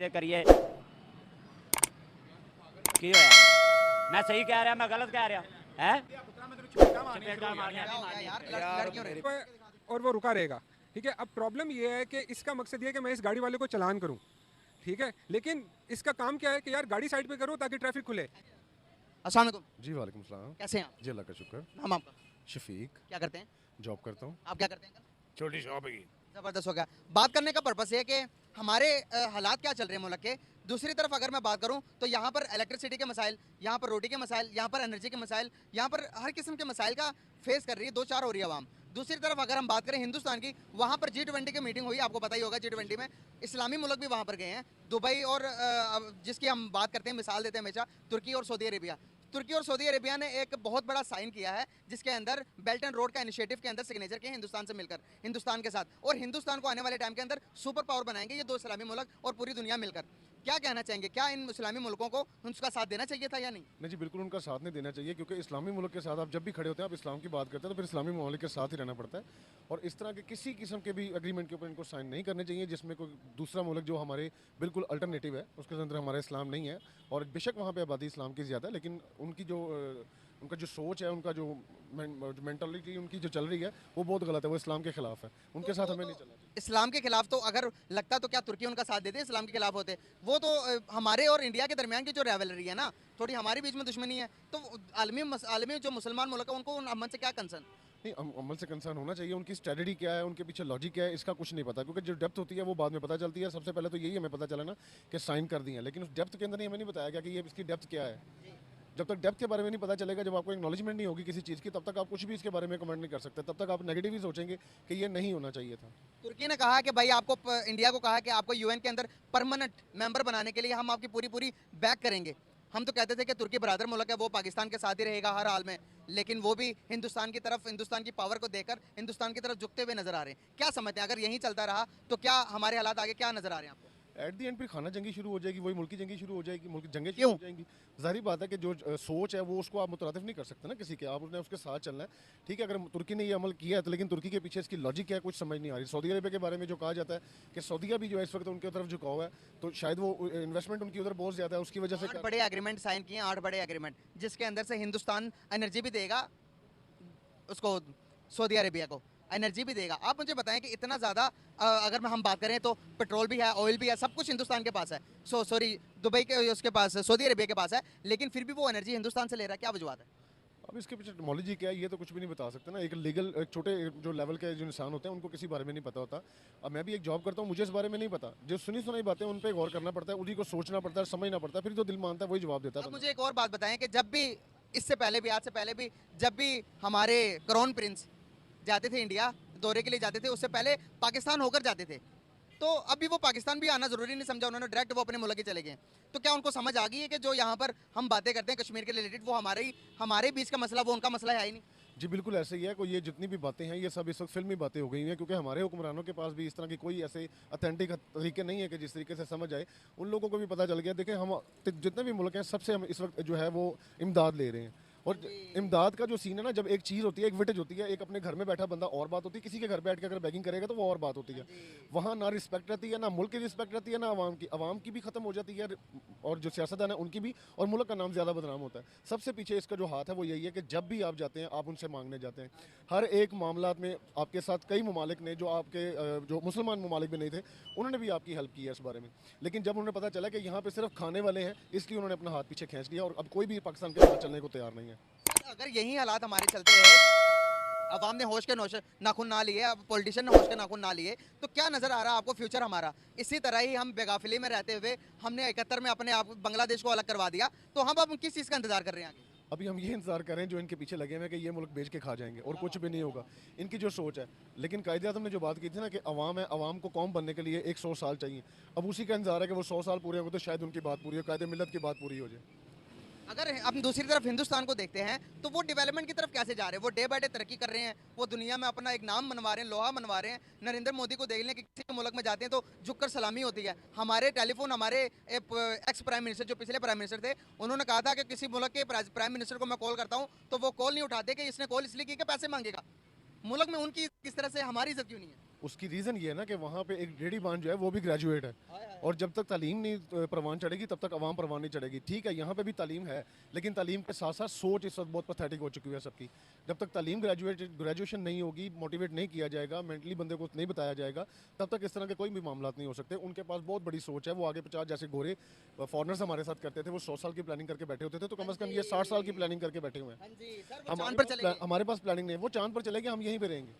ये करिए की होया मैं सही कह रहा मैं गलत कह रहा है चपेटा मारने और वो रुका रहेगा। ठीक है, अब प्रॉब्लम ये है कि इसका मकसद ये है कि मैं इस गाड़ी वाले को चालान करूं। ठीक है, लेकिन इसका काम क्या है कि यार गाड़ी साइड पे करो ताकि ट्रैफिक खुले। अस्सलाम वालेकुम। जी वालेकुम सलाम। कैसे हैं आप? जी अल्लाह का शुक्र। नाम आपका? शफीक। क्या करते हैं? जॉब करता हूँ। आप क्या करते हैं? छोटी शॉप है। ज़बरदस्त हो गया। बात करने का पर्पस है कि हमारे हालात क्या चल रहे हैं मुल्क के। दूसरी तरफ अगर मैं बात करूं तो यहाँ पर इलेक्ट्रिसिटी के मसाइल, यहाँ पर रोटी के मसाइल, यहाँ पर एनर्जी के मसाइल, यहाँ पर हर किस्म के मसाइल का फेस कर रही है, दो चार हो रही है आवाम। दूसरी तरफ अगर हम बात करें हिंदुस्तान की, वहाँ पर G20 की मीटिंग हुई, आपको पता ही होगा। G20 में इस्लामी मुल्क भी वहाँ पर गए हैं, दुबई और जिसकी हम बात करते हैं, मिसाल देते हैं हमेशा, तुर्की और सऊदी अरेबिया। तुर्की और सऊदी अरेबिया ने एक बहुत बड़ा साइन किया है जिसके अंदर बेल्ट एंड रोड का इनिशिएटिव के अंदर सिग्नेचर किए हिंदुस्तान से मिलकर, हिंदुस्तान के साथ, और हिंदुस्तान को आने वाले टाइम के अंदर सुपर पावर बनाएंगे ये दो इस्लामी मुल्क और पूरी दुनिया मिलकर। क्या कहना चाहेंगे, क्या इन इस्लामी मुल्कों को उनका साथ देना चाहिए था या नहीं? नहीं जी, बिल्कुल उनका साथ नहीं देना चाहिए, क्योंकि इस्लामी मुल्क के साथ आप जब भी खड़े होते हैं, आप इस्लाम की बात करते हैं तो फिर इस्लामी ममालिक के साथ ही रहना पड़ता है। और इस तरह के किसी किस्म के भी एग्रीमेंट के ऊपर इनको साइन नहीं करने चाहिए जिसमें कोई दूसरा मुल्क जो हमारे बिल्कुल अल्टरनेटिव है उसके अंदर हमारा इस्लाम नहीं है। और बेशक वहाँ पर आबादी इस्लाम की ज़्यादा है, लेकिन उनका जो सोच है, उनका जो मेंटालिटी उनकी जो चल रही है वो बहुत गलत है, वो इस्लाम के खिलाफ है। उनके साथ हमें नहीं चलना चाहिए। इस्लाम के खिलाफ तो अगर लगता तो क्या तुर्की उनका साथ देते इस्लाम के खिलाफ होते? वो तो हमारे और इंडिया के दरमियान की जो रेवलरी है ना, थोड़ी हमारे बीच में दुश्मनी है, तो आलमी जो मुसलमान मुल्क है उनको उन अमन से क्या कंसर्न? नहीं, अमल से कंसर्न होना चाहिए। उनकी स्ट्रेटजी क्या है, उनके पीछे लॉजिक क्या है, इसका कुछ नहीं पता, क्योंकि जो डेप्थ होती है वो बाद में पता चलती है। सबसे पहले तो यही हमें पता चला ना कि साइन कर दिए हैं, लेकिन उस डेप्थ के अंदर ही हमें नहीं बताया गया कि ये इसकी डेप्थ क्या है। जब तक डेप्थ के बारे में नहीं पता चलेगा, जब आपको एक्नॉलेजमेंट नहीं होगी किसी चीज़ की, तब तक आप कुछ भी इसके बारे में कमेंट नहीं कर सकते। तब तक आप नेगेटिव ही सोचेंगे कि ये नहीं होना चाहिए था। तुर्की ने कहा कि भाई आपको, इंडिया को कहा कि आपको यूएन के अंदर परमानेंट मेंबर बनाने के लिए हम आपकी पूरी बैक करेंगे। हम तो कहते थे कि तुर्की बरादर मुल्क है, वो पाकिस्तान के साथ ही रहेगा हर हाल में, लेकिन वो भी हिंदुस्तान की तरफ, हिंदुस्तान की पावर को देखकर हिंदुस्तान की तरफ झुकते हुए नजर आ रहे हैं। क्या समझते हैं, अगर यही चलता रहा तो क्या हमारे हालात आगे क्या नजर आ रहे हैं आपको? एट दी एंड फिर खाना जंगी शुरू हो जाएगी, वही मुल्की जंगी शुरू हो जाएगी, मुल्की जंगें शुरू हो जाएंगी। जाहिर बात है कि जो सोच है वो उसको आप मुतरादिफ नहीं कर सकते ना किसी के, आप उसने उसके साथ चलना है। ठीक है, अगर तुर्की ने ये अमल किया है तो, लेकिन तुर्की के पीछे इसकी लॉजिक क्या है कुछ समझ नहीं आ रही। सऊदी अरेबिया के बारे में जो कहा जाता है कि सऊदीया भी जो है इस वक्त उनकी तरफ झुकाव है, तो शायद वो इन्वेस्टमेंट उनकी उधर बहुत ज़्यादा है, उसकी वजह से 8 बड़े एग्रीमेंट साइन किए, 8 बड़े एग्रीमेंट, जिसके अंदर से हिंदुस्तान एनर्जी भी देगा उसको, सऊदी अरेबिया को एनर्जी भी देगा। आप मुझे बताएं कि इतना ज़्यादा अगर हम बात करें तो पेट्रोल भी है, ऑयल भी है, सब कुछ हिंदुस्तान के पास है। सॉरी, दुबई के उसके पास, सऊदी अरेबिया के पास है, लेकिन फिर भी वो एनर्जी हिंदुस्तान से ले रहा है। क्या वजूहत है? अब इसके पीछे टेक्नोलॉजी क्या है ये तो कुछ भी नहीं बता सकते ना। एक लीगल, एक छोटे जो लेवल के जो इंसान होते हैं उनको किसी बारे में नहीं पता होता। अब मैं भी एक जॉब करता हूँ, मुझे इस बारे में नहीं पता। जो सुनी सुनाई बातें उन पर गौर करना पड़ता है, उन्हीं को सोचना पड़ता है, समझना पड़ता है, फिर जो दिल मानता है वही जवाब देता है। मुझे एक और बात बताएं कि जब भी इससे पहले भी, आज से पहले भी, जब भी हमारे क्राउन प्रिंस जाते थे इंडिया दौरे के लिए जाते थे, उससे पहले पाकिस्तान होकर जाते थे, तो अभी वो पाकिस्तान भी आना ज़रूरी नहीं समझा उन्होंने, डायरेक्ट वो अपने मुल्क ही चले गए। तो क्या उनको समझ आ गई है कि जो यहाँ पर हम बातें करते हैं कश्मीर के रिलेटेड, वो हमारे बीच का मसला, वो उनका मसला है ही नहीं? जी बिल्कुल ऐसे ही है। कोई ये जितनी भी बातें हैं ये सब इस वक्त फिल्मी बातें हो गई हैं, क्योंकि हमारे हुक्मरानों के पास भी इस तरह की कोई ऐसे ऑथेंटिक तरीके नहीं है कि जिस तरीके से समझ आए। उन लोगों को भी पता चल गया। देखें, हम जितने भी मुल्क हैं सबसे हम इस वक्त जो है वो इमदाद ले रहे हैं। और इमदाद का जो सीन है ना, जब एक चीज़ होती है, एक विटेज होती है, एक अपने घर में बैठा बंदा और बात होती है, किसी के घर बैठ के अगर बैगिंग करेगा तो वो और बात होती है। वहाँ ना रिस्पेक्ट रहती है, ना मुल्क की रिस्पेक्ट रहती है, ना आवाम की भी खत्म हो जाती है, और जो सियासतदान है उनकी भी, और मुल्क का नाम ज़्यादा बदनाम होता है। सबसे पीछे इसका जो हाथ है वो यही है कि जब भी आप जाते हैं आप उनसे मांगने जाते हैं। हर एक मामला में आपके साथ कई ममालिक ने, जो आपके जो मुसलमान ममालिक भी नहीं थे, उन्होंने भी आपकी हेल्प की है इस बारे में। लेकिन जब उन्हें पता चला कि यहाँ पर सिर्फ खाने वाले हैं, इसलिए उन्होंने अपना हाथ पीछे खींच लिया, और अब कोई भी पाकिस्तान के साथ चलने को तैयार नहीं है। अगर यही हालात हमारे चलते रहे, अवाम ने होश के नाखून ना लिए, अब पॉलिटिशियन ने होश के नाखून ना लिए, तो क्या नज़र आ रहा है आपको फ्यूचर हमारा? इसी तरह ही हम बेगाफिली में रहते हुए हमने 71 में अपने आप बांग्लादेश को अलग करवा दिया, तो हम अब किस चीज़ का इंतजार कर रहे हैं आगे? अभी हम ये इंतजार कर रहे हैं जो इनके पीछे लगे हुए हैं कि ये मुल्क बेच के खा जाएंगे और कुछ भी नहीं होगा। इनकी जो सोच है, लेकिन कायदे-आज़म ने जो बात की थी ना कि अवाम है, अवाम को कौम बनने के लिए 100 साल चाहिए। अब उसी का इंतजार है कि वो 100 साल पूरे होंगे तो शायद उनकी बात पूरी हो, कायदे मिल्लत की बात पूरी हो जाए। अगर हम दूसरी तरफ हिंदुस्तान को देखते हैं तो वो डेवलपमेंट की तरफ कैसे जा रहे हैं? वो डे बाय डे तरक्की कर रहे हैं, वो दुनिया में अपना एक नाम बनवा रहे हैं, लोहा मनवा रहे हैं। नरेंद्र मोदी को देख लें कि किसी मुल्क में जाते हैं तो झुककर सलामी होती है। हमारे टेलीफोन, हमारे एक्स प्राइम मिनिस्टर, जो पिछले प्राइम मिनिस्टर थे, उन्होंने कहा था कि किसी मुल्क के प्राइम मिनिस्टर को मैं कॉल करता हूँ तो वो कॉल नहीं उठाते कि इसने कॉल इसलिए की कि पैसे मांगेगा। मुल्क में उनकी किस तरह से, हमारी इज्जत क्यों नहीं है? उसकी रीज़न ये है ना कि वहाँ पे एक रेडी बान जो है वो भी ग्रेजुएट है, और जब तक तालीम नहीं परवान चढ़ेगी तब तक आवाम परवान नहीं चढ़ेगी। ठीक है, यहाँ पे भी तालीम है, लेकिन तालीम के साथ साथ सोच इस वक्त बहुत पैथेटिक हो चुकी है सबकी। जब तक तालीम ग्रेजुएशन नहीं होगी, मोटिवेट नहीं किया जाएगा, मेंटली बंदे को नहीं बताया जाएगा, तब तक इस तरह के कोई भी मामला नहीं हो सकते। उनके पास बहुत बड़ी सोच है, वो आगे 50 जैसे गोरे फॉरनर्स हमारे साथ करते थे, वो 100 साल की प्लानिंग करके बैठे होते थे, तो कम से कम ये 60 साल की प्लानिंग करके बैठे हुए हैं। हमारे पास प्लानिंग नहीं है, वो चांद पर चलेंगे, हम यहीं पे रहेंगे,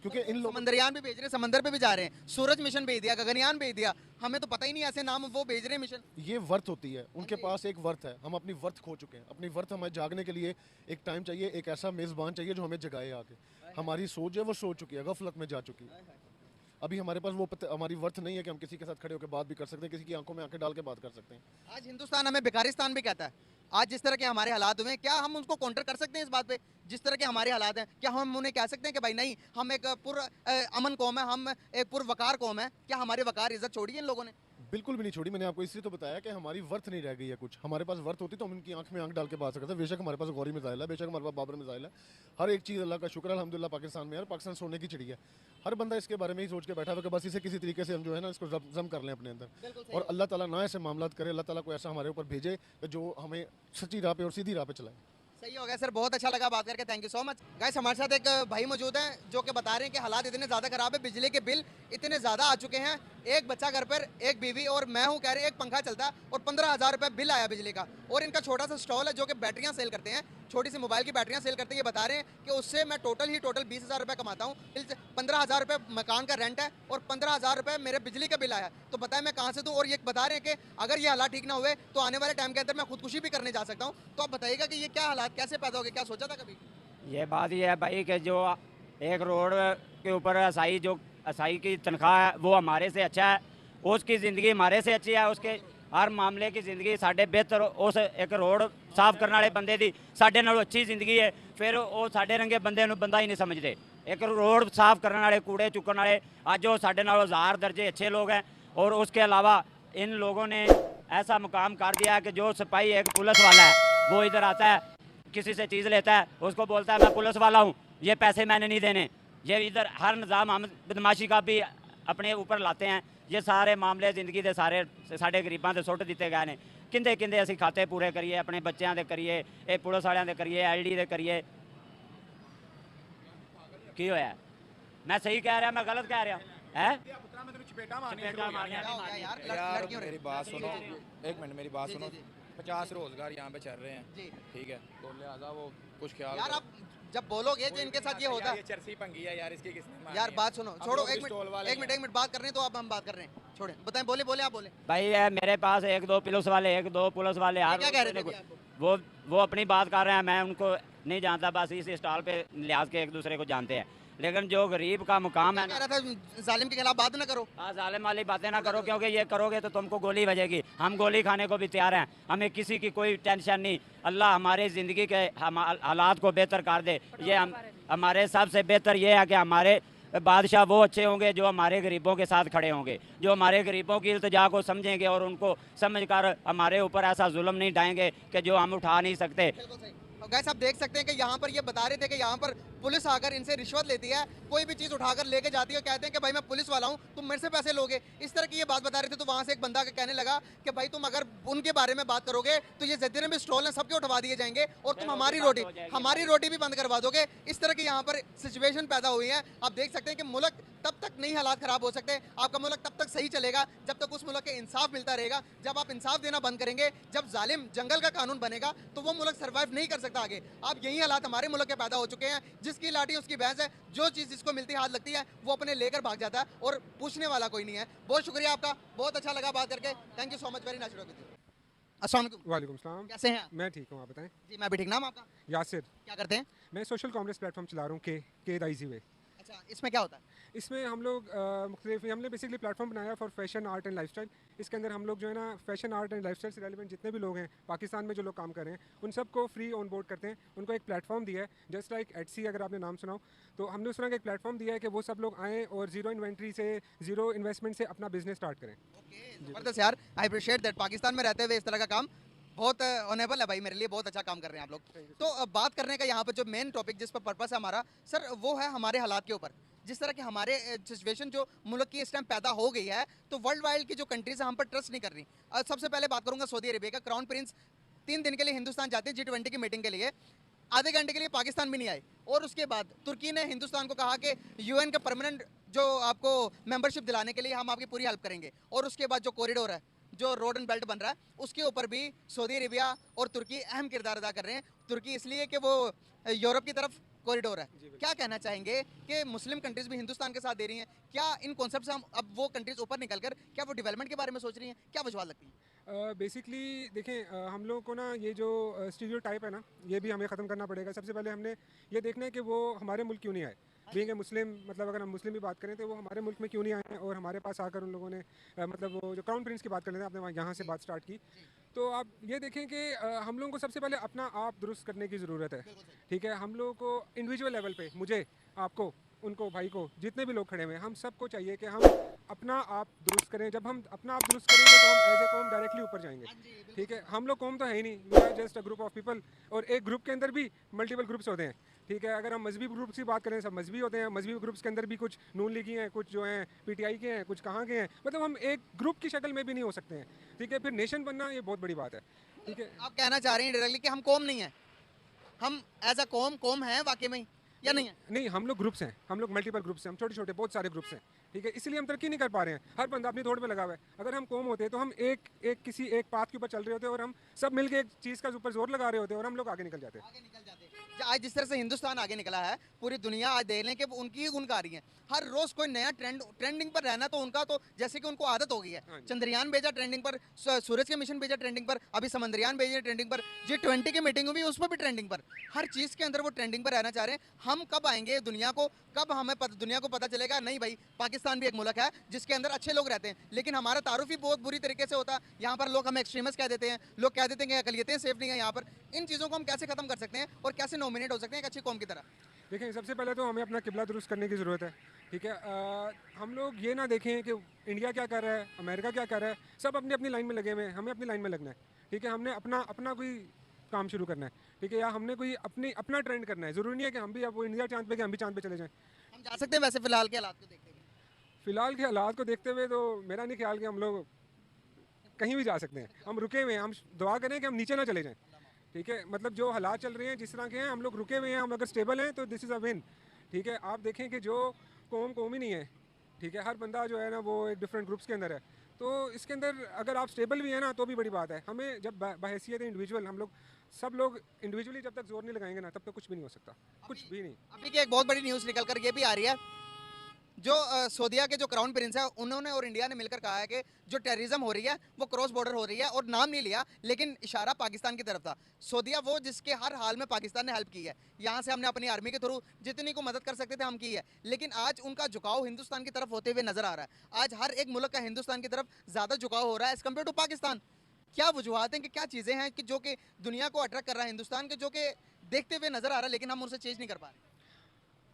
क्योंकि इन लोग समंदरयान भी भेज रहे हैं, समंदर पे भी जा रहे हैं, सूरज मिशन भेज दिया, गगनयान भेज दिया, हमें तो पता ही नहीं ऐसे नाम वो भेज रहे हैं मिशन। ये वर्थ होती है, उनके पास एक वर्थ है, हम अपनी वर्थ खो चुके हैं। अपनी वर्थ हमें जागने के लिए एक टाइम चाहिए, एक ऐसा मेज़बान चाहिए जो हमें जगाए आके। हमारी सोच है वो सो चुकी है, गफलत में जा चुकी है। अभी हमारे पास वो हमारी वर्थ नहीं है कि हम किसी के साथ खड़े होकर बात भी कर सकते हैं, किसी की आंखों में आंखें डाल के बात कर सकते हैं। आज हिंदुस्तान हमें बेकारिस्तान भी कहता है। आज जिस तरह के हमारे हालात हुए हैं, क्या हम उनको काउंटर कर सकते हैं इस बात पे? जिस तरह के हमारे हालात हैं, क्या हम उन्हें कह सकते हैं कि भाई नहीं, हम एक अमन कौम है, हम एक पुरवकार कौम है? क्या हमारी वकार इज्जत छोड़ी है इन लोगों ने? बिल्कुल भी नहीं छोड़ी। मैंने आपको इसलिए तो बताया कि हमारी वर्थ नहीं रह गई है कुछ। हमारे पास वर्थ होती तो हम इनकी आंख में आंख डाल के बात सकते हैं। बेशक हमारे पास गौरी मिसाइल है, बेशक हमारे पास बाबर मिसाइल है, हर एक चीज़ अल्लाह का शुक्र है अल्हम्दुलिल्लाह पाकिस्तान में है। पाकिस्तान सोने की चिड़ी है। हर बंदा इसके बारे में ही सोच के बैठा हुआ कि बस इसे किसी तरीके से हम जो है ना इसको जम कर लें अपने अंदर, और अल्लाह ताला ना ऐसे मामलात करे, अल्लाह ताला को ऐसा हमारे ऊपर भेजे जो हमें सच्ची राह पे और सीधी राह पे चलाए। सही हो गया सर, बहुत अच्छा लगा बात करके, thank you so much. Guys हमारे साथ एक भाई मौजूद हैं जो कि बता रहे हैं कि हालात इतने ज़्यादा ख़राब है, बिजली के बिल इतने ज़्यादा आ चुके हैं, एक बच्चा घर पर, एक बीवी और मैं हूँ, कह रहे हैं एक पंखा चलता है और 15,000 रुपये बिल आया बिजली का। और इनका छोटा सा स्टॉल है जो कि बैटरियाँ सेल करते हैं, छोटी सी मोबाइल की बैटरियाँ सेल करते हैं। ये बता रहे हैं कि उससे मैं टोटल 20,000 रुपये कमाता हूँ। 15,000 रुपये मकान का रेंट है और 15,000 रुपये मेरे बिजली का बिल आया। तो बताएं मैं कहाँ से दूँ? और ये बता रहे हैं कि अगर ये हालात ठीक ना हुए तो आने वाले टाइम के अंदर मैं खुदकुशी भी करने जा सकता हूँ। तो आप बताइएगा कि ये क्या हालात कैसे पैदा हो गए, क्या सोचा था कभी? ये बात ये है भाई कि जो एक रोड के ऊपर असाई की तनख्वाह है वो हमारे से अच्छा है, उसकी ज़िंदगी हमारे से अच्छी है, उसके हर मामले की ज़िंदगी साढ़े बेहतर, उस एक रोड साफ करने वाले बंदे की साढ़े नालों अच्छी ज़िंदगी है। फिर वो साढ़े रंगे बंदे नूं बंदा ही नहीं समझते। एक रोड साफ करने वाले, कूड़े चुकने वाले, अज वो साढ़े नालों 1000 दर्जे अच्छे लोग हैं। और उसके अलावा इन लोगों ने ऐसा मुकाम कर दिया है कि जो सिपाही एक पुलिस वाला है वो इधर आता है, किसी से चीज़ लेता है, उसको बोलता है मैं पुलिस वाला हूँ, ये पैसे मैंने नहीं देने। ये इधर हर निज़ाम हम बदमाशी का भी अपने ऊपर लाते हैं। ये सारे मामले जिंदगी के साढ़े गरीबां से सुट दिते गए ने। किंदे किंदे असीं खाते पूरे करिए, अपने बच्चों के करिए, ये पुलिस वालों के करिए, LD के करिए। की होया? मैं सही कह रहा, मैं गलत कह रहा है? यार मेरी बात सुनो, एक मिनट मेरी बात सुनो। 50 रोजगार यहाँ पे चल रहे हैं, ठीक है, तो लिहाजा वो कुछ ख्याल यार आप जब बोलोगे जो इनके साथ ये होता है। ये चरसी पंगी है यार, इसकी किसने मानी यार है? बात सुनो, अब छोड़ो, लोग एक स्टॉल मिनट वाले एक मिनट हैं। एक मिनट बात कर रहे हैं तो अब हम बात कर रहे हैं, छोड़े, बताएं, बोले बोले आप बोले। भाई मेरे पास 1-2 पुलिस वाले, 1-2 पुलिस वाले ये हर क्या कह रहे थे अभी आपको? वो अपनी बात कर रहे हैं, मैं उनको नहीं जानता, बस इस स्टॉल पे लिहाज के एक दूसरे को जानते हैं। लेकिन जो गरीब का मुकाम है कह रहा था जालिम के खिलाफ बात ना करो। जालिम वाली बातें ना करो, क्योंकि ये करोगे तो तुमको गोली बजेगी। हम गोली खाने को भी तैयार हैं, हमें किसी की कोई टेंशन नहीं। अल्लाह हमारे ज़िंदगी के हालात को बेहतर कर दे। ये हमारे सबसे बेहतर ये है कि हमारे बादशाह वो अच्छे होंगे जो हमारे गरीबों के साथ खड़े होंगे, जो हमारे गरीबों की इल्तिजा को समझेंगे और उनको समझकर हमारे ऊपर ऐसा जुल्म नहीं ढाएंगे कि जो हम उठा नहीं सकते। गैस आप देख सकते हैं कि यहाँ पर ये बता रहे थे कि यहाँ पर पुलिस आकर इनसे रिश्वत लेती है, कोई भी चीज़ उठाकर लेके जाती है, कहते हैं कि भाई मैं पुलिस वाला हूँ, तुम मेरे से पैसे लोगे। इस तरह की ये बात बता रहे थे। तो वहाँ से एक बंदा कहने लगा कि भाई तुम अगर उनके बारे में बात करोगे तो ये जितने भी स्टॉल हैं सबके उठवा दिए जाएंगे और तुम हमारी रोटी भी बंद करवा दोगे। इस तरह की यहाँ पर सिचुएशन पैदा हुई है। आप देख सकते हैं कि मुल्क तब तक नहीं हालात ख़राब हो सकते, आपका मुल्क तब तक सही चलेगा जब तक उस मुल्क के इंसाफ मिलता रहेगा। जब आप इंसाफ देना बंद करेंगे, जब जालिम जंगल का कानून बनेगा तो वो मुल्क सर्वाइव नहीं कर सकता आगे। आप यही हालात हमारे मुल्क के पैदा हो चुके हैं। जिसकी लाठी उसकी भैंस है, जो चीज़ जिसको मिलती हाथ लगती है वो अपने लेकर भाग जाता है और पूछने वाला कोई नहीं है। बहुत शुक्रिया आपका, बहुत अच्छा लगा बात करके, thank you so much, very nice talking to you. अस्सलाम वालेकुम। वालेकुम सलाम। कैसे हैं आप? मैं ठीक हूँ, आप बताएं? जी मैं भी ठीक। नाम आपका? यासिर। क्या करते हैं? मैं सोशल कॉमर्स प्लेटफॉर्म चला रहा हूँ के द ईजी वे। अच्छा, इसमें क्या होता है? इसमें हम लोग हमने बेसिकली प्लेटफॉर्म बनाया for fashion, art and lifestyle. इसके अंदर हम लोग जो है ना फैशन, आर्ट एंड लाइफस्टाइल से रेलिवेंट जितने भी लोग हैं पाकिस्तान में जो लोग काम कर रहे हैं उन सबको फ्री ऑन बोर्ड करते हैं। उनको एक प्लेटफॉर्म दिया है, जस्ट लाइक एटसी, अगर आपने नाम सुना हो। तो हमने उस तरह का एक प्लेटफॉर्म दिया है कि वो सब लोग आएँ और ज़ीरो इन्वेंट्री से, ज़ीरो इन्वेस्टमेंट से अपना बिजनेस स्टार्ट करें। ज़बरदस्त यार, आई अप्रिशिएट दैट। पाकिस्तान में रहते हुए इस तरह का काम बहुत ऑनेबल है भाई, मेरे लिए बहुत अच्छा काम कर रहे हैं आप लोग। तो अब बात करने का यहाँ पर जो मेन टॉपिक जिस पर पर्पस है हमारा सर, वो है हमारे हालात के ऊपर। जिस तरह के हमारे सिचुएशन जो मुल्क की इस टाइम पैदा हो गई है, तो वर्ल्ड वाइड की जो कंट्रीज है हम पर ट्रस्ट नहीं कर रही। सबसे पहले बात करूंगा सऊदी अरेबिया का। क्राउन प्रिंस 3 दिन के लिए हिंदुस्तान जाते हैं G20 की मीटिंग के लिए, आधे घंटे के लिए पाकिस्तान भी नहीं आए। और उसके बाद तुर्की ने हिंदुस्तान को कहा कि यूएन का परमानेंट जो आपको मेंबरशिप दिलाने के लिए हम आपकी पूरी हेल्प करेंगे। और उसके बाद जो कॉरिडोर है, जो रोड एंड बेल्ट बन रहा है, उसके ऊपर भी सऊदी अरेबिया और तुर्की अहम किरदार अदा कर रहे हैं। तुर्की इसलिए कि वो यूरोप की तरफ कॉरिडोर है। क्या कहना चाहेंगे कि मुस्लिम कंट्रीज भी हिंदुस्तान के साथ दे रही हैं, क्या इन कॉन्सेप्ट से हम अब वो कंट्रीज ऊपर निकलकर क्या वो डेवलपमेंट के बारे में सोच रही हैं, क्या वजह लगती है? बेसिकली देखें, हम लोगों को ना ये जो स्टीरियोटाइप है ना, ये भी हमें ख़त्म करना पड़ेगा। सबसे पहले हमने ये देखना है कि वो हमारे मुल्क क्यों नहीं आए। बीइंग ए मुस्लिम, मतलब अगर हम मुस्लिम की बात करें तो वो हमारे मुल्क में क्यों नहीं आए हैं, और हमारे पास आकर उन लोगों ने मतलब वो जो क्राउन प्रिंस की बात कर लेते हैं, आपने वहाँ यहाँ से बात स्टार्ट की, तो आप ये देखें कि हम लोगों को सबसे पहले अपना आप दुरुस्त करने की ज़रूरत है। ठीक है, हम लोगों को इंडिविजुअल लेवल पे, मुझे, आपको, उनको, भाई को, जितने भी लोग खड़े हुए हैं, हम सबको चाहिए कि हम अपना आप दुरुस्त करें। जब हम अपना आप दुरुस्त करेंगे तो हम एज ए कौम डायरेक्टली ऊपर जाएंगे। ठीक है, हम लोग कौम तो है ही नहीं, we are just a group of people, और एक ग्रुप के अंदर भी मल्टीपल ग्रुप्स होते हैं। ठीक है, अगर हम मजहबी ग्रुप्स की बात करें, सब मजहबी होते हैं। मजहबी ग्रुप्स के अंदर भी कुछ नून लीगी हैं, कुछ जो हैं पीटीआई के हैं, कुछ कहाँ के हैं, मतलब हम एक ग्रुप की शक्ल में भी नहीं हो सकते हैं। ठीक है, फिर नेशन बनना ये बहुत बड़ी बात है। ठीक है, आप कहना चाह रहे हैं डायरेक्टली कि हम कौम नहीं है, हम एज अ कौम है वाकई में या नहीं है? नहीं, हम लोग ग्रुप्स हैं, हम लोग मल्टीपल ग्रुप्स हैं, हम छोटे छोटे बहुत सारे ग्रुप्स हैं। ठीक है, इसलिए हम तरक्की नहीं कर पा रहे हैं। हर बंदा अपनी दौड़ पे लगा हुआ है। अगर हम कौम होते तो हम किसी एक पाथ के ऊपर चल रहे होते और हम सब मिलके एक चीज़ का ऊपर जोर लगा रहे होते और हम लोग आगे निकल जाते। आज जिस तरह से हिंदुस्तान आगे निकला है, पूरी दुनिया आज देख लें कि उनकी ही गुण गा रही है। हर रोज कोई नया ट्रेंडिंग पर रहना, तो उनका तो जैसे कि उनको आदत हो गई है। चंद्रयान भेजा ट्रेंडिंग पर, सूरज के मिशन भेजा ट्रेंडिंग पर, अभी समंदरयान भेजे ट्रेंडिंग पर, G20 की मीटिंग हुई उस पर भी ट्रेंडिंग पर। हर चीज़ के अंदर वो ट्रेंडिंग पर रहना चाह रहे हैं। हम कब आएंगे दुनिया को, कब हमें दुनिया को पता चलेगा नहीं भाई पाकिस्तान भी एक मुल्क है जिसके अंदर अच्छे लोग रहते हैं, लेकिन हमारा तारुफ ही बहुत बुरी तरीके से होता है। यहाँ पर लोग हमें एक्सट्रीमिस्ट कह देते हैं, लोग कह देते हैं कि अकलियतें सेफ नहीं है यहाँ पर। इन चीज़ों को हम कैसे खत्म कर सकते हैं और कैसे नॉमिनेट हो सकते हैं एक अच्छी कौम की तरह? देखें, सबसे पहले तो हमें अपना किबला दुरुस्त करने की ज़रूरत है। ठीक है, हम लोग ये ना देखें कि इंडिया क्या कर रहा है, अमेरिका क्या कर रहा है, सब अपनी अपनी लाइन में लगे हुए हैं, हमें अपनी लाइन में लगना है। ठीक है, हमने अपना कोई काम शुरू करना है। ठीक है, या हमने कोई अपना ट्रेंड करना है। ज़रूरी नहीं है कि हम भी अब वो इंडिया चांद पे कि हम भी चांद पे चले जाएं। हम जा सकते हैं वैसे फिलहाल के हालात को देखते हुए? फिलहाल के हालात को देखते हुए तो मेरा नहीं ख्याल कि हम लोग कहीं भी जा सकते हैं। हम रुके हुए हैं, हम दुआ करें कि हम नीचे ना चले जाएं। ठीक है, मतलब जो हालात चल रहे हैं जिस तरह के हैं, हम लोग रुके हुए हैं। हम अगर स्टेबल हैं तो दिस इज़ अ विन। ठीक है, आप देखें कि जो कौम ही नहीं है। ठीक है, हर बंदा जो है ना वो एक डिफरेंट ग्रुप्स के अंदर है, तो इसके अंदर अगर आप स्टेबल भी हैं ना तो भी बड़ी बात है। हमें जब बहैसियत इंडिविजुअल, हम लोग सब लोग इंडिविजुअली जब तक जोर नहीं लगाएंगे ना, तब तक कुछ भी नहीं हो सकता, कुछ भी नहीं। अभी की एक बहुत बड़ी न्यूज़ निकल कर ये भी आ रही है, जो सऊदीया के जो क्राउन प्रिंस है उन्होंने और इंडिया ने मिलकर कहा है कि जो टेररिज्म हो रही है वो क्रॉस बॉर्डर हो रही है, और नाम नहीं लिया लेकिन इशारा पाकिस्तान की तरफ था। सऊदीया वो जिसके हर हाल में पाकिस्तान ने हेल्प की है। यहाँ से हमने अपनी आर्मी के थ्रू जितनी को मदद कर सकते थे हम की है, लेकिन आज उनका झुकाव हिंदुस्तान की तरफ होते हुए नजर आ रहा है। आज हर एक मुल्क का हिंदुस्तान की तरफ ज़्यादा झुकाव हो रहा है एज़ कम्पेयर टू पाकिस्तान। क्या वजूहत हैं कि क्या चीज़ें हैं कि जो कि दुनिया को अट्रैक्ट कर रहा है हिंदुस्तान के, जो कि देखते हुए नजर आ रहा है लेकिन हम उनसे चेंज नहीं कर पा रहे?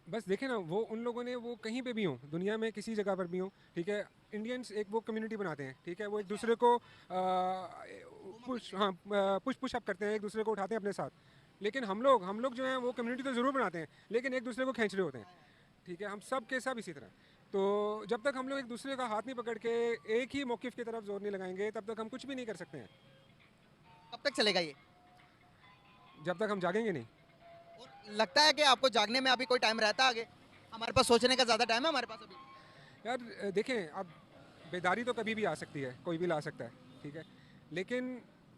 बस देखें ना, वो उन लोगों ने वो कहीं पे भी हों, दुनिया में किसी जगह पर भी हों, ठीक है, इंडियंस एक वो कम्युनिटी बनाते हैं। ठीक है, वो एक दूसरे को पुश अप करते हैं, एक दूसरे को उठाते हैं अपने साथ। लेकिन हम लोग जो हैं वो कम्युनिटी तो ज़रूर बनाते हैं लेकिन एक दूसरे को खींच रहे होते हैं। ठीक है, हम सब के सब इसी तरह। तो जब तक हम लोग एक दूसरे का हाथ नहीं पकड़ के एक ही मौक़िफ़ की तरफ जोर नहीं लगाएंगे तब तक हम कुछ भी नहीं कर सकते हैं। कब तक चलेगा ये? जब तक हम जागेंगे नहीं। लगता है कि आपको जागने में अभी कोई टाइम रहता है आगे? हमारे पास सोचने का ज़्यादा टाइम है हमारे पास अभी? यार देखें, अब बेदारी तो कभी भी आ सकती है, कोई भी ला सकता है। ठीक है, लेकिन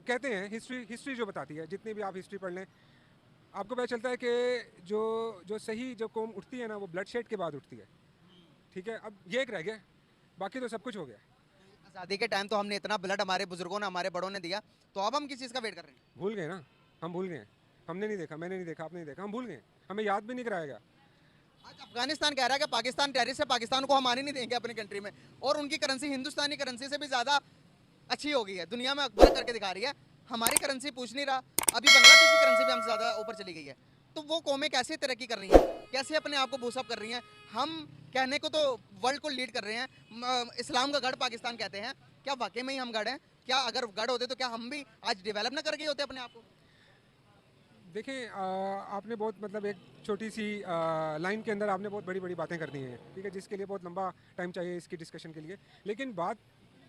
कहते हैं हिस्ट्री जो बताती है, जितनी भी आप हिस्ट्री पढ़ लें, आपको पता चलता है कि जो सही जो कौम उठती है ना वो ब्लड शेड के बाद उठती है। ठीक है, अब ये एक रह गया, बाकी तो सब कुछ हो गया। आज़ादी के टाइम तो हमने इतना ब्लड हमारे बुजुर्गों ने, हमारे बड़ों ने दिया, तो अब हम किस चीज़ का वेट कर रहे हैं? भूल गए ना, हम भूल गए। हमने नहीं देखा, मैंने नहीं देखा, आपने नहीं देखा, हम भूल गए, हमें याद भी नहीं कराएगा। आज अफगानिस्तान कह रहा है कि पाकिस्तान टेररिस्ट है, पाकिस्तान को हम आने नहीं देंगे अपनी कंट्री में, और उनकी करेंसी हिंदुस्तानी करेंसी से भी ज़्यादा अच्छी हो गई है, दुनिया में अकबर करके दिखा रही है। हमारी करेंसी पूछ नहीं रहा, अभी बांग्लादेश की करेंसी भी हमसे ज़्यादा ऊपर चली गई है। तो वो कौमें कैसे तरक्की कर रही हैं, कैसे अपने आप को बूस्टअप कर रही हैं? हम कहने को तो वर्ल्ड को लीड कर रहे हैं, इस्लाम का गढ़ पाकिस्तान कहते हैं, क्या वाकई में ही हम गढ़ हैं? क्या अगर गढ़ होते तो क्या हम भी आज डेवलप ना कर गए होते अपने आप को? देखें आपने बहुत मतलब एक छोटी सी लाइन के अंदर आपने बहुत बड़ी बड़ी बातें कर दी हैं, ठीक है, जिसके लिए बहुत लंबा टाइम चाहिए इसकी डिस्कशन के लिए। लेकिन बात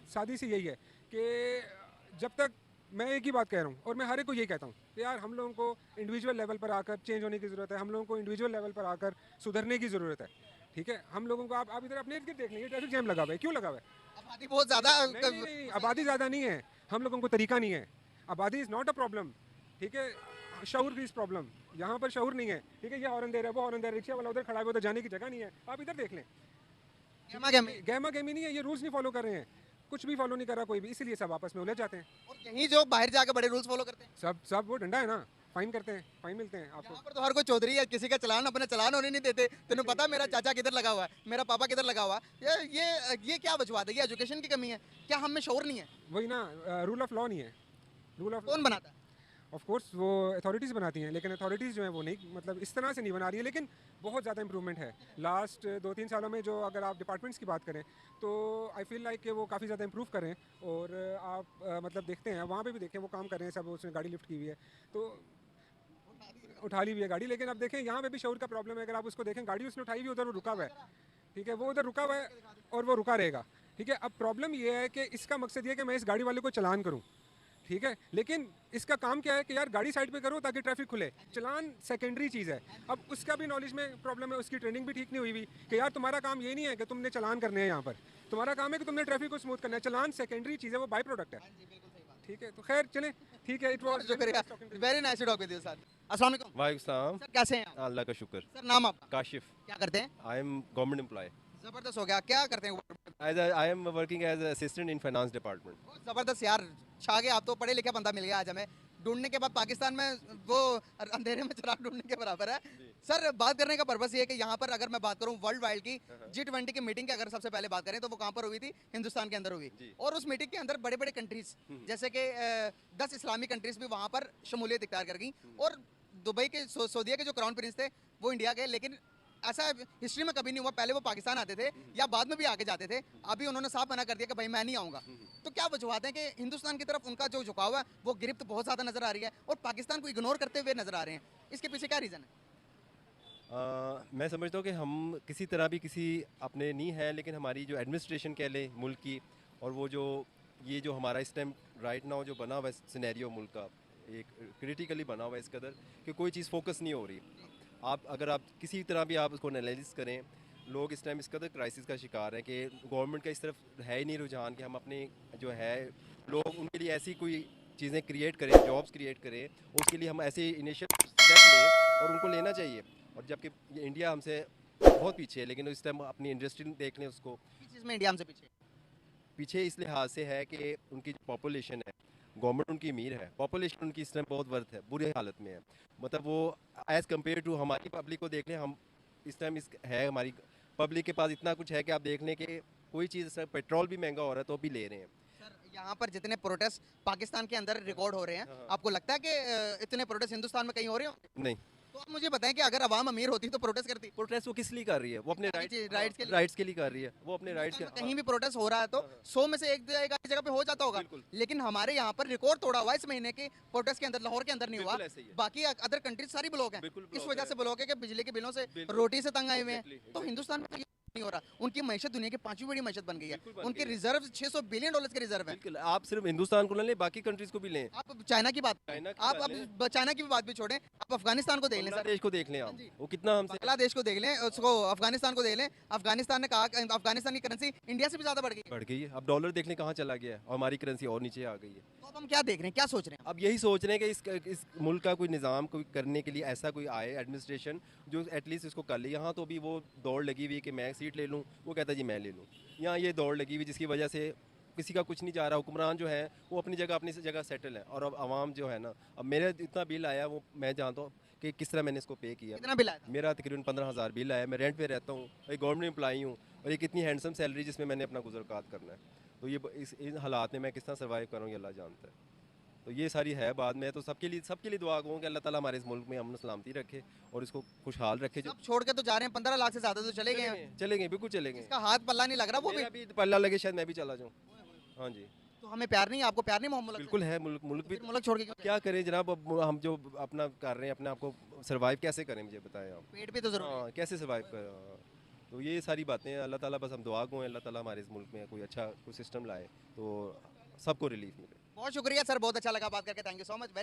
सादी सी यही है कि जब तक मैं एक ही बात कह रहा हूँ और मैं हर एक को यही कहता हूँ कि यार हम लोगों को इंडिविजुअल लेवल पर आकर चेंज होने की ज़रूरत है, हम लोगों को इंडिविजुअल लेवल पर आकर सुधरने की ज़रूरत है, ठीक है। हम लोगों को आप इधर अपने इर्द गिर्द देख लेंगे, ट्रैफिक जैम लगा हुआ है, क्यों लगा हुआ है? आबादी बहुत ज़्यादा नहीं, आबादी ज़्यादा नहीं है, हम लोगों को तरीका नहीं है। आबादी इज़ नॉट अ प्रॉब्लम, ठीक है, शऊर की इस प्रॉब्लम। यहाँ पर शऊर नहीं है, ठीक है, ये हॉर्न दे रहा है, वो हॉर्न दे रहा है, रिक्शा वाला उधर खड़ा है, उधर जाने की जगह नहीं है, आप इधर देख लें। गहमा गहमी नहीं है, ये रूल्स नहीं फॉलो कर रहे हैं, कुछ भी फॉलो नहीं कर रहा कोई भी, इसीलिए सब आपस में उलझ जाते हैं। और यहीं जो बाहर जाकर बड़े रूल्स फॉलो करते हैं, सब वो डंडा है ना, फाइन करते हैं, फाइन मिलते हैं आपको। यहाँ पर तो हर कोई चौधरी है, किसी का चलान अपना चलान होने नहीं देते। तुम्हें पता मेरा चाचा किधर लगा हुआ है, मेरा पापा किधर लगा हुआ है, ये क्या वजूहत है? ये एजुकेशन की कमी है क्या? हम में शौर नहीं है? वही ना, रूल ऑफ लॉ नहीं है। रूल ऑफ कौन बनाता है? ऑफ कोर्स वो अथॉरिटीज़ बनाती हैं, लेकिन अथॉरिटीज़ जो है वो नहीं, मतलब इस तरह से नहीं बना रही है। लेकिन बहुत ज़्यादा इंप्रूवमेंट है लास्ट 2-3 सालों में। जो अगर आप डिपार्टमेंट्स की बात करें तो आई फील लाइक कि वो काफ़ी ज़्यादा इंप्रूव कर रहे हैं। और आप मतलब देखते हैं वहाँ पे भी देखें वो काम कर रहे हैं सब, उसने गाड़ी लिफ्ट की हुई है तो उठा ली हुई है गाड़ी। लेकिन अब देखें यहाँ पे भी शऊर का प्रॉब्लम है, अगर आप उसको देखें गाड़ी उसने उठाई हुई, उधर वो रुका हुआ है, ठीक है, वो उधर रुका हुआ है और वो रुका रहेगा, ठीक है। अब प्रॉब्लम ये है कि इसका मकसद ये है कि मैं इस गाड़ी वाले को चलान करूँ, ठीक है, लेकिन इसका काम क्या है कि यार गाड़ी साइड पे करो ताकि ट्रैफिक खुले। चलान सेकेंडरी चीज़ है। अब उसका भी नॉलेज में प्रॉब्लम है, उसकी ट्रेनिंग भी ठीक नहीं हुई हुई कि यार तुम्हारा काम ये नहीं है कि तुमने चलान करने हैं, यहाँ पर तुम्हारा काम है कि तुमने ट्रैफिक को स्मूथ करना है। चलान सेकेंडरी चीज़ है, वो बाई प्रोडक्ट है, ठीक है। तो खैर चलें, ठीक है, इट वाज शुक्रिया, very nice to talk with you sir. अस्सलाम वालेकुम। वालेकुम सर कैसे हैं आप? अल्लाह का शुक्र। सर नाम आपका? काशिफ, क्या करते हैं? I am government employ. जबरदस्त हो गया, क्या करते हैं? I am working as assistant in finance department. बहुत ज़बरदस्त यार, छा गए आप तो, पढ़े लिखे बंदा मिल गया आज हमें। ढूंढने के बाद पाकिस्तान में वो अंधेरे में चिराग ढूंढने के बराबर है। सर बात करने का पर्पस ये है कि यहाँ पर अगर मैं बात करूँ वर्ल्ड वाइड की G20 की मीटिंग की अगर सबसे पहले बात करें तो वो कहाँ पर हुई थी? हिंदुस्तान के अंदर हुई। और उस मीटिंग के अंदर बड़े बड़े कंट्रीज जैसे कि 10 इस्लामी कंट्रीज भी वहाँ पर शमूलियत इख्तियार कर गई। और दुबई के सऊदीया के जो क्राउन प्रिंस थे वो इंडिया गए, लेकिन ऐसा हिस्ट्री में कभी नहीं हुआ। पहले वो पाकिस्तान आते थे या बाद में भी आके जाते थे, अभी उन्होंने साफ मना कर दिया कि भाई मैं नहीं आऊँगा। तो क्या वजूहत है कि हिंदुस्तान की तरफ उनका जो झुकाव है वो गिरफ्त बहुत ज़्यादा नजर आ रही है और पाकिस्तान को इग्नोर करते हुए नजर आ रहे हैं? इसके पीछे क्या रीज़न है? मैं समझता हूँ कि हम किसी तरह भी किसी अपने नहीं हैं, लेकिन हमारी जो एडमिनिस्ट्रेशन कह लें मुल्क की, और वो जो ये जो हमारा इस टाइम राइट नाउ जो बना हुआ है सिनेरियो मुल्क का, एक क्रिटिकली बना हुआ है इस कदर कि कोई चीज़ फोकस नहीं हो रही। अगर आप किसी तरह भी आप उसको एनालिसिस करें, लोग इस टाइम इस कदर क्राइसिस का शिकार हैं कि गवर्नमेंट का इस तरफ है ही नहीं रुझान कि हम अपने जो है लोग उनके लिए ऐसी कोई चीज़ें क्रिएट करें, जॉब्स क्रिएट करें, उसके लिए हम ऐसे इनिशिएटिव स्टेप लें और उनको लेना चाहिए। और जबकि इंडिया हमसे बहुत पीछे है, लेकिन इस टाइम अपनी इंडस्ट्री देख लें उसको, किस चीज़ में इंडिया हमसे पीछे इस लिहाज से है कि उनकी जो पॉपुलेशन है, गवर्नमेंट उनकी अमीर है, पॉपुलेशन उनकी इस टाइम बहुत वर्थ है, बुरी हालत में है। मतलब वो एज़ कम्पेयर टू हमारी पब्लिक को देख लें, हम इस टाइम है हमारी पब्लिक के पास इतना कुछ है कि आप देख लें कि कोई चीज़, पेट्रोल भी महंगा हो रहा है तो भी ले रहे हैं। पीछे? यहाँ पर जितने प्रोटेस्ट पाकिस्तान के अंदर रिकॉर्ड हो रहे हैं, आपको लगता है कि इतने प्रोटेस्ट हिंदुस्तान में कहीं हो रहे हो? नहीं, तो आप मुझे बताएं कि अगर आवाम अमीर होती तो प्रोटेस्ट करती? प्रोटेस्ट वो किस लिए कर रही है? वो अपने राइट्स राइट्स के लिए कर रही है, वो अपने राइट्स के। कहीं भी प्रोटेस्ट हो रहा है तो 100 में से एक जगह पे हो जाता होगा, लेकिन हमारे यहाँ पर रिकॉर्ड तोड़ा हुआ इस महीने के प्रोटेस्ट के अंदर, लाहौर के अंदर नहीं हुआ, बिल्कुल ऐसे ही है। बाकी अदर कंट्रीज सारी ब्लॉक हैं। इस वजह से ब्लॉक है कि बिजली के बिलों से, बिल्कुल। रोटी से तंग आए हुए हैं। Exactly, तो हिंदुस्तान में तो ये नहीं हो रहा। उनकी मैशत दुनिया की 5वीं बड़ी मैशत बन गई है, बिल्कुल बन उनके गई है। रिजर्व $600 बिलियन के रिजर्व है। बिल्कुल, आप सिर्फ हिंदुस्तान को ना लें, बाकी कंट्रीज को भी लें। आप चाइना की बात करें, चाइना की आप बात अब चाइना की भी बात भी छोड़ें, आप अफगानिस्तान को देख लें सर, बांग्लादेश को देख लें आप, वो कितना हमसे बांग्लादेश को देख लें, उसको अफगानिस्तान को देख लें। अफगानिस्तान ने कहा, अफगानिस्तान की करेंसी इंडिया से भी ज्यादा बढ़ गई है। बढ़ गई है। अब डॉलर देख लें कहाँ चला गया है और हमारी करेंसी और नीचे आ गई है। तो अब हम क्या देख रहे हैं, क्या सोच रहे हैं? अब यही सोच रहे हैं कि इस मुल्क का कोई निज़ाम कोई करने के लिए ऐसा कोई आए एडमिनिस्ट्रेशन जो एटलीस्ट इसको कर ले। यहाँ तो भी वो दौड़ लगी हुई है कि मैं सीट ले लूँ, वो कहता है जी मैं ले लूँ। यहाँ ये दौड़ लगी हुई जिसकी वजह से किसी का कुछ नहीं जा रहा। हुक्मरान जो है वो अपनी जगह सेटल है, और अब आवाम जो है ना, अब मेरा इतना बिल आया वो मैं जानता हूँ कि किस तरह मैंने इसको पे किया। कितना बिल आया था? मेरा तकरीबन 15,000 बिल आया। मैं रेंट पे रहता हूँ, एक गवर्नमेंट एम्प्लॉई हूँ, और एक इतनी हैंडसम सैलरी जिसमें मैंने अपना गुजरकात करना है। तो ये इन हालात में मैं किस तरह सर्वाइव करूँगी अल्लाह जानता है। तो ये सारी है बात। मैं तो सबके लिए दुआ करूँ कि अल्लाह ताला हमारे इस मुल्क में अमन सलामती रखे और इसको खुशहाल रखे। जो सब छोड़ के तो जा रहे हैं, 15 लाख से ज्यादा तो चले गए हैं। चलेंगे, बिल्कुल चलेंगे। इसका हाथ पल्ला नहीं लग रहा, वो भी मेरा भी पल्ला लगे शायद मैं भी चला जाऊँ। हाँ जी, तो हमें प्यार नहीं है, आपको प्यार नहीं मोहम्मद? बिल्कुल है, मुल्क मुल्क भी फिर मुल्क छोड़ के क्यों? क्या करें जनाब, अब हम जो अपना कर रहे हैं अपने आप को सर्वाइव कैसे करें, मुझे बताएं आप। पेट भी तो जरूरी है। हाँ, कैसे सर्वाइव कर, तो ये सारी बातें हैं। अल्लाह ताला बस हम दुआ को हैं, अल्लाह ताला हमारे इस मुल्क में कोई अच्छा कोई सिस्टम लाए तो सबको रिलीफ मिले। बहुत शुक्रिया सर, बहुत अच्छा लगा बात करके, thank you so much. Very